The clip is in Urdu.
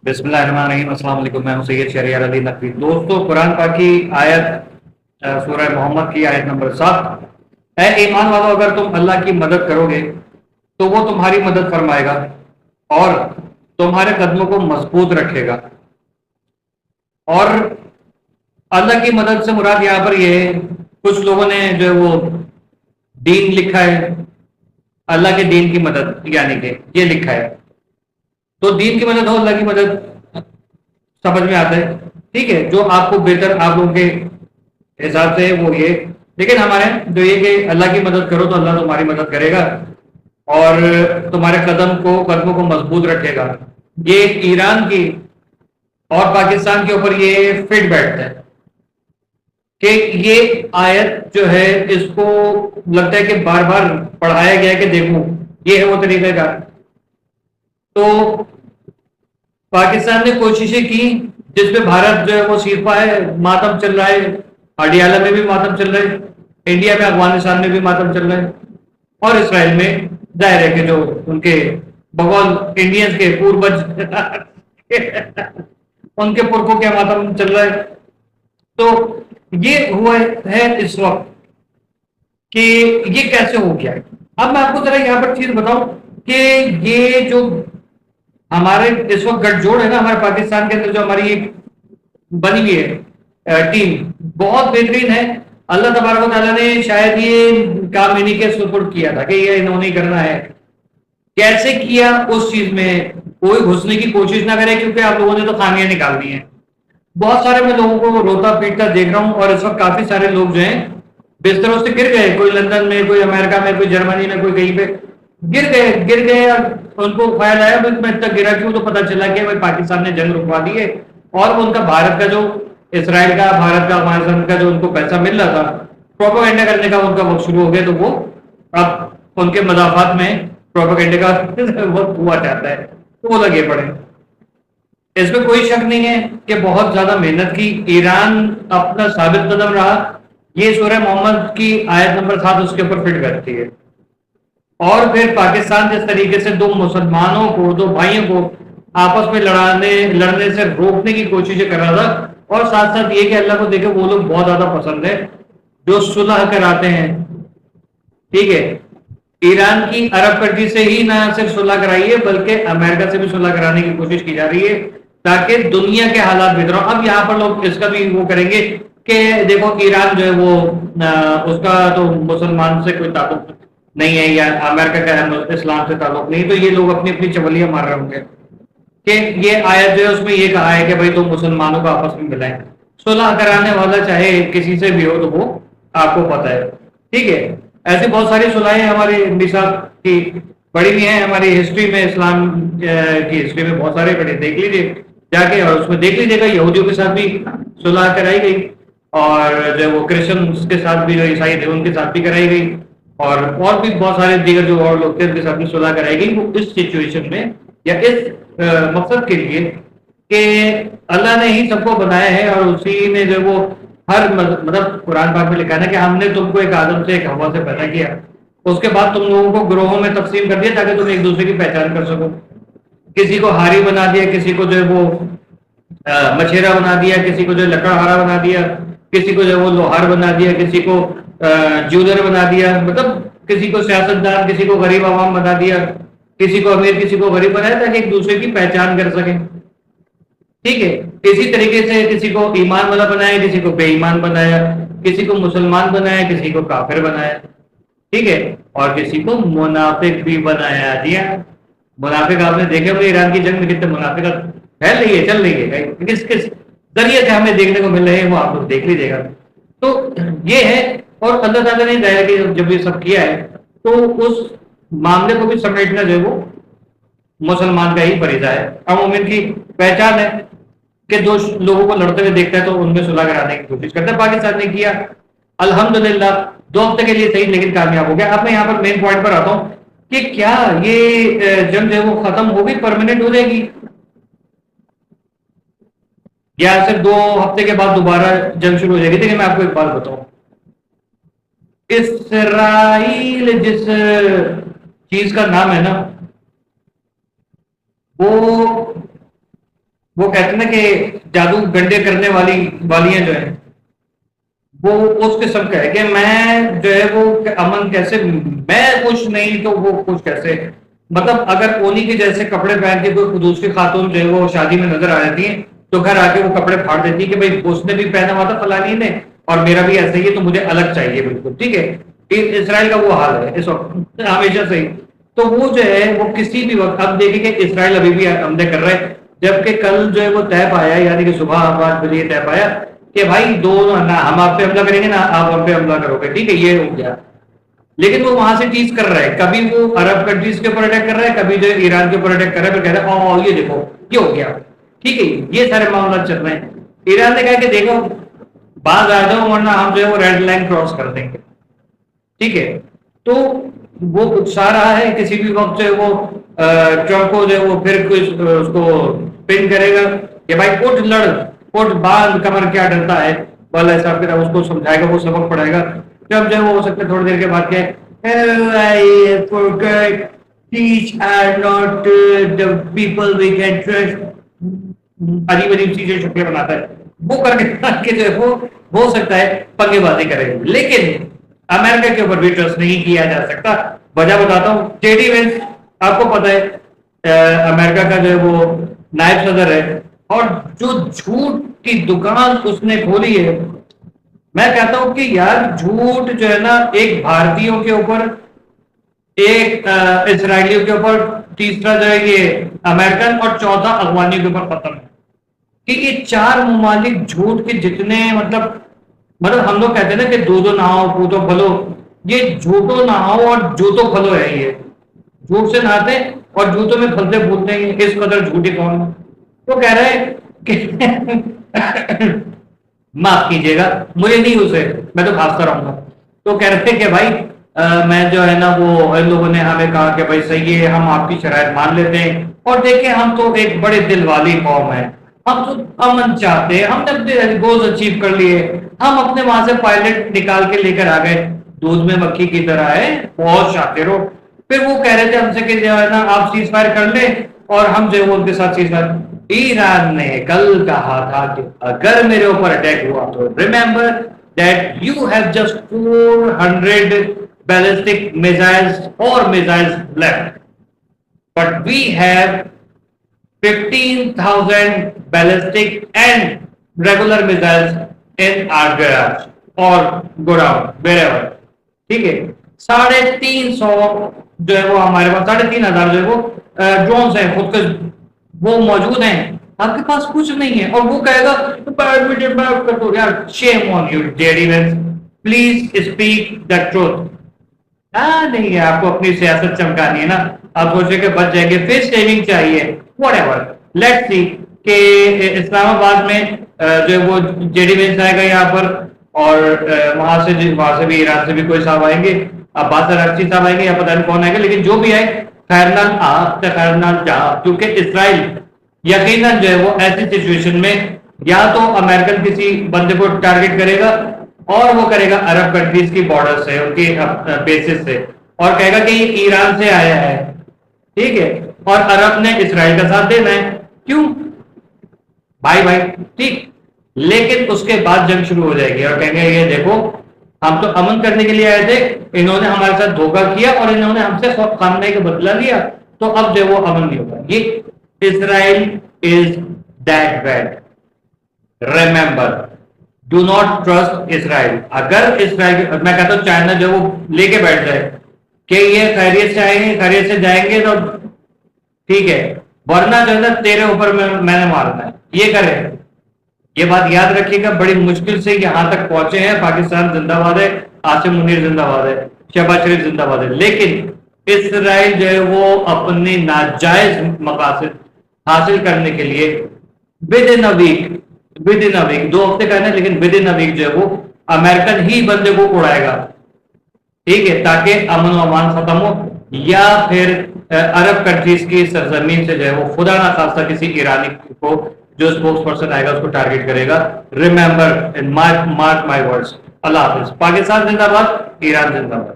بسم اللہ الرحمن الرحیم۔ السلام علیکم، میں ہوں سید شہریار علی نقوی۔ دوستو، قرآن پاک کی آیت سورہ محمد کی آیت نمبر 7، اے ایمان والو اگر تم اللہ کی مدد کرو گے تو وہ تمہاری مدد فرمائے گا اور تمہارے قدموں کو مضبوط رکھے گا۔ اور اللہ کی مدد سے مراد یہاں پر یہ ہے، کچھ لوگوں نے جو ہے وہ دین لکھا ہے، اللہ کے دین کی مدد یعنی کہ یہ لکھا ہے، تو دین کی مدد ہو، اللہ کی مدد سمجھ میں آتا ہے، ٹھیک ہے، جو آپ کو بہتر آپ لوگوں کے حساب سے وہ یہ، لیکن ہمارے جو یہ کہ اللہ کی مدد کرو تو اللہ تمہاری مدد کرے گا اور تمہارے قدموں کو مضبوط رکھے گا۔ یہ ایران کی اور پاکستان کے اوپر یہ فٹ بیٹھتا ہے کہ یہ آیت جو ہے اس کو لگتا ہے کہ بار بار پڑھایا گیا ہے کہ دیکھو یہ ہے وہ طریقہ کار۔ تو پاکستان نے کوششیں کی جس میں بھارت جو ہے وہ سیرپا ہے، ماتم چل رہا ہے، ہڈیالہ میں بھی ماتم چل رہا ہے، انڈیا میں افغانستان میں بھی ماتم چل رہا ہے، اور اسرائیل میں ظاہر ہے کہ جو ان کے بغول انڈینز کے پوربج ان کے پرکوں کے ماتم چل رہا ہے۔ تو یہ ہوا ہے اس وقت کہ یہ کیسے ہو گیا ہے۔ اب میں آپ کو ذرا یہاں پر چیز بتاؤں کہ یہ جو ہمارے اس وقت گٹھ جوڑ ہے نا، ہمارے پاکستان کے اندر جو ہماری ایک بنی ہوئی ہے ٹیم، بہت بہترین ہے۔ اللہ تبارک و تعالیٰ نے شاید یہ کام انہیں کے سپرد کیا تھا کہ یہ انہوں نے کرنا ہے۔ کیسے کیا اس چیز میں کوئی گھسنے کی کوشش نہ کرے، کیونکہ آپ لوگوں نے تو خامیاں نکال دی ہیں۔ بہت سارے میں لوگوں کو روتا پیٹتا دیکھ رہا ہوں، اور اس وقت کافی سارے لوگ جو ہیں بستروں سے گر گئے، کوئی لندن میں، کوئی امریکہ میں، کوئی جرمنی میں، کوئی کہیں پہ گر گئے اور ان کو خیال آیا میں اتنا گرا کیوں، تو پتا چلا کہ بھائی پاکستان نے جنگ رکوا دی ہے، اور ان کا بھارت کا جو اسرائیل کا، بھارت کا، افغانستان کا جو ان کو پیسہ مل رہا تھا پروپیگنڈا کرنے کا، ان کا وقت شروع ہو گیا، تو وہ اب ان کے مدافعات میں پروپیگنڈا کا وقت ہوا چاہتا ہے، تو وہ لگے پڑے۔ اس میں کوئی شک نہیں ہے کہ بہت زیادہ محنت کی، ایران اپنا ثابت قدم رہا۔ یہ سورہ محمد کی آیت نمبر 7 اس کے اوپر فٹ کرتی ہے۔ اور پھر پاکستان جس طریقے سے دو مسلمانوں کو، دو بھائیوں کو آپس میں لڑنے سے روکنے کی کوششیں کر رہا تھا، اور ساتھ ساتھ یہ کہ اللہ کو دیکھے وہ لوگ بہت زیادہ پسند ہے جو صلح کراتے ہیں، ٹھیک ہے۔ ایران کی عرب کنٹری سے ہی نہ صرف صلح کرائی ہے بلکہ امریکہ سے بھی صلح کرانے کی کوشش کی جا رہی ہے تاکہ دنیا کے حالات بہتر ہوں۔ اب یہاں پر لوگ اس کا بھی وہ کریں گے کہ دیکھو ایران جو ہے وہ اس کا تو مسلمان سے کوئی تعلق نہیں ہے، یا امریکہ کا اسلام سے تعلق نہیں، تو یہ لوگ اپنی اپنی چولیاں مار رہے ہوں گے کہ یہ آیت جو ہے اس میں یہ کہا ہے کہ بھائی تم مسلمانوں کو آپس میں ملائیں۔ صلح کرانے والا چاہے کسی سے بھی ہو تو وہ آپ کو پتہ ہے، ٹھیک ہے۔ ایسی بہت ساری صلحیں ہماری مثال کی پڑھی ہوئی ہیں ہماری ہسٹری میں، اسلام کی ہسٹری میں بہت سارے پڑھے، دیکھ لیجیے جا کے، اور اس میں دیکھ لیجیے گا یہودیوں کے ساتھ بھی صلح کرائی گئی، اور جو وہ کرسچنس کے ساتھ بھی، جو عیسائی تھے ان کے ساتھ بھی کرائی گئی، اور بھی بہت سارے دیگر جو اور لوگ تھے ان کے ساتھ بھی صلح کرائی گئی۔ وہ اس سچویشن میں یا اس مقصد کے لیے کہ اللہ نے ہی سب کو بنایا ہے، اور اسی نے جو وہ ہر مطلب قرآن پاک میں لکھا ہے کہ ہم نے تم کو ایک آدم سے، ایک ہوا سے پیدا کیا، اس کے بعد تم لوگوں کو گروہوں میں تقسیم کر دیا تاکہ تم ایک دوسرے کی پہچان کر سکو۔ کسی کو ہاری بنا دیا، کسی کو جو ہے وہ مچھیرا بنا دیا، کسی کو جو ہے لکڑہارا بنا دیا، کسی کو جو ہے وہ لوہار بنا دیا، کسی کو جولر بنا دیا، مطلب کسی کو سیاستدان، کسی کو غریب عوام بنا دیا، کسی کو امیر، کسی کو غریب بنایا تاکہ ایک دوسرے کی پہچان کر سکیں، ٹھیک ہے۔ اسی طریقے سے کسی کو ایمان والا بنایا، کسی کو بے ایمان بنایا، کسی کو مسلمان بنایا، کسی کو کافر بنایا، ٹھیک ہے، اور کسی کو منافق بھی بنایا دیا۔ منافق آپ نے دیکھے ہوئے ایران کی جنگ میں کتنے منافقت پھیل رہی ہے، چل رہی ہے، کس کس ذریعے سے ہمیں دیکھنے کو مل رہے ہیں وہ آپ لوگ دیکھ لیجیے گا۔ تو یہ ہے، اور اللہ تعالیٰ نے ظاہر کہ جب یہ سب کیا ہے تو اس معاملے کو بھی سمیٹنا جو ہے وہ مسلمان کا ہی فریضہ ہے۔ اور مومن کی پہچان ہے کہ دو لوگوں کو لڑتے ہوئے دیکھتا ہے تو ان میں صلح کرانے کی کوشش کرتا ہے۔ پاکستان نے کیا، الحمدللہ 2 ہفتے کے لیے صحیح لیکن کامیاب ہو گیا۔ اب میں یہاں پر مین پوائنٹ پر آتا ہوں کہ کیا یہ جنگ جو ہے وہ ختم ہوگی، پرماننٹ ہو جائے گی، یا صرف 2 ہفتے کے بعد دوبارہ جنگ شروع ہو جائے گی؟ دیکھیں میں آپ کو ایک بات بتاؤں، اسرائیل جس چیز کا نام ہے نا، وہ وہ کہتے ہیں نا کہ جادو گنڈے کرنے والیاں جو ہیں وہ اس قسم کا ہے کہ میں جو ہے وہ امن کیسے، میں خوش نہیں تو وہ خوش کیسے؟ مطلب اگر اونی کے جیسے کپڑے پہن کے کوئی دوسری خاتون جو ہے وہ شادی میں نظر آ جاتی ہیں تو گھر آ کے وہ کپڑے پھاڑ دیتی ہے کہ بھائی اس نے بھی پہنا ہوا تھا فلانی نے اور میرا بھی ایسا ہی ہے تو مجھے الگ چاہیے بالکل، ٹھیک ہے۔ اسرائیل کا وہ حال ہے اس وقت ہمیشہ سے ہی۔ تو وہ جو ہے وہ کسی بھی وقت، اب دیکھیں کہ اسرائیل ابھی بھی حملے کر رہا ہے، جبکہ کل جو ہے وہ طے پایا، یعنی کہ صبح 5 بجے طے پایا کہ بھائی دونوں نہ ہم آپ پہ حملہ کریں گے نہ آپ ہم پہ حملہ کرو گے، ٹھیک ہے، یہ ہو گیا۔ لیکن وہ وہاں سے ٹیز کر رہا ہے، کبھی وہ عرب کنٹریز کے اوپر اٹیک کر رہا ہے، کبھی جو ایران کے اوپر اٹیک کر رہا ہے، پھر کہہ رہا ہے او یہ دیکھو یہ ہو گیا، ٹھیک ہے، یہ سارے معاملات چل رہے ہیں۔ ایران نے کہا کہ دیکھو باز آ جاؤ ورنہ ہم جو ہے وہ ریڈ لائن کراس کر دیں گے، ٹھیک ہے۔ تو وہ اکسا رہا ہے کسی بھی وقت جو ہے وہ ٹرمپ کو جو ہے وہ پھر اس کو پن کرے گا کہ بھائی اٹھ لڑ، اٹھ باندھ کمر کیا ڈرتا ہے، والا صاحب کی طرح اس کو سمجھائے گا، وہ سبق پڑھائے گا۔ جب جو ہے وہ ہو سکتا ہے تھوڑی دیر کے بعد کہ these are not the people we can trust، عجیب عجیب چیزیں شکلیں بناتا ہے، وہ کر کے جو ہے وہ ہو سکتا ہے پنگے بازی کرے، لیکن امریکہ کے اوپر بھی ٹرسٹ نہیں کیا جا سکتا۔ وجہ بتاتا ہوں، جے ڈی وینس آپ کو پتا ہے امریکہ کا جو ہے وہ نائب صدر ہے، اور جو جھوٹ کی دکان اس نے کھولی ہے، میں کہتا ہوں کہ یار جھوٹ جو ہے نا ایک بھارتیوں کے اوپر، ایک اسرائیلیوں کے اوپر، تیسرا جو ہے یہ امریکن، اور چوتھا افغانیوں کے اوپر ختم ہے کہ یہ 4 ممالک جھوٹ کے جتنے مطلب ہم لوگ کہتے ہیں نا کہ دودھو نہاؤ پوتو پھلو، یہ جھوٹو نہاؤ اور جوتو پھلو ہے، یہ جھوٹ سے نہاتے اور جوتوں میں پھلتے پھولتے ہیں، اس قدر جھوٹی کون ہے؟ تو کہہ رہے ہیں کہ معاف کیجیے گا مجھے نہیں اسے، میں تو کھانستا رہوں گا۔ تو کہہ رہے کہ بھائی میں جو ہے نا وہ ان لوگوں نے ہمیں کہا کہ بھائی صحیح ہے ہم آپ کی شرائط مان لیتے ہیں، اور دیکھیں ہم تو ایک بڑے دل والی قوم ہے، ہم تو امن چاہتے ہیں، ہم نے اپنے گولز اچیو کر لیے، ہم اپنے وہاں سے پائلٹ نکال کے لے کر آ گئے، دودھ میں مکھی کی طرح ہے، بہت شاطر ہو۔ پھر وہ کہہ رہے تھے ہم سے کہ جو ہے نا آپ سیز فائر کر لیں، اور ہم جو ہے وہ ان کے ساتھ سیز فائر۔ ایران نے کل کہا تھا کہ اگر میرے اوپر اٹیک ہوا تو remember that you have just 400 ballistic missiles or missiles left, but we have 15,000 ballistic and regular missiles in our garage or godown wherever، ٹھیک ہے، 350 جو ہے وہ ہمارے پاس 3,500 جو ہے وہ ڈرونز ہیں خود کے وہ موجود ہیں، آپ کے پاس کچھ نہیں ہے۔ اور وہ کہے گا یار shame on you J D Vance, please speak the truth. نہیں ہے آپ کو اپنی سیاست چمکانی ہے نا، آپ سوچے کہ بچ جائیں گے، فیس سیونگ چاہیے، واٹ ایور لیٹس سی کہ اسلام آباد میں جو وہ جے ڈی وینس آئے گا یہاں پر، اور وہاں سے بھی ایران سے بھی کوئی صاحب آئیں گے، عباس اراغچی صاحب آئیں گے یا پتہ نہیں کون آئے گا، لیکن جو بھی آئے خیر نال آ خیر نال جا، کیونکہ اسرائیل یقیناً جو ہے وہ ایسی سچویشن میں یا تو امریکن کسی بندے کو ٹارگٹ کرے گا، اور وہ کرے گا عرب کنٹریز کی بارڈر سے، ان کی بیسز سے، اور کہے گا کہ یہ ایران سے آیا ہے، ٹھیک ہے، اور عرب نے اسرائیل کا ساتھ دینا ہے، کیوں بھائی ٹھیک۔ لیکن اس کے بعد جنگ شروع ہو جائے گی اور کہیں گے یہ دیکھو ہم تو امن کرنے کے لیے آئے تھے، انہوں نے ہمارے ساتھ دھوکہ کیا اور انہوں نے ہم سے خامنے کا بدلہ لیا، تو اب جو وہ امن نہیں ہوگا۔ یہ Israel is that bad, remember do not trust Israel. اگر اسرائیل، میں کہتا ہوں چائنا جو وہ لے کے بیٹھ جائے کہ یہ خیریت سے آئیں گے خیریت سے جائیں گے تو ٹھیک ہے، ورنہ جو ہے نا تیرے اوپر میں نے مارنا ہے، یہ کرے۔ یہ بات یاد رکھیے گا، بڑی مشکل سے یہاں تک پہنچے ہیں، پاکستان زندہ باد ہے، عاصم منیر زندہ باد ہے، شہباز شریف زندہ باد ہے، لیکن اسرائیل جو ہے وہ اپنی ناجائز مقاصد حاصل کرنے کے لیے ود ان اے ویک 2 ہفتے کا ہے، لیکن ود ان اے ویک جو ہے وہ امریکن ہی بندے کو اڑائے گا، ٹھیک ہے، تاکہ امن و امان ختم ہو، یا پھر عرب کنٹریز کی سرزمین سے جو ہے وہ خدا نہ خواستہ کسی ایرانی کو جو اسپوکس پرسن آئے گا اس کو ٹارگٹ کرے گا۔ Remember mark my words. اللہ حافظ۔ پاکستان زندہ باد، ایران زندہ باد۔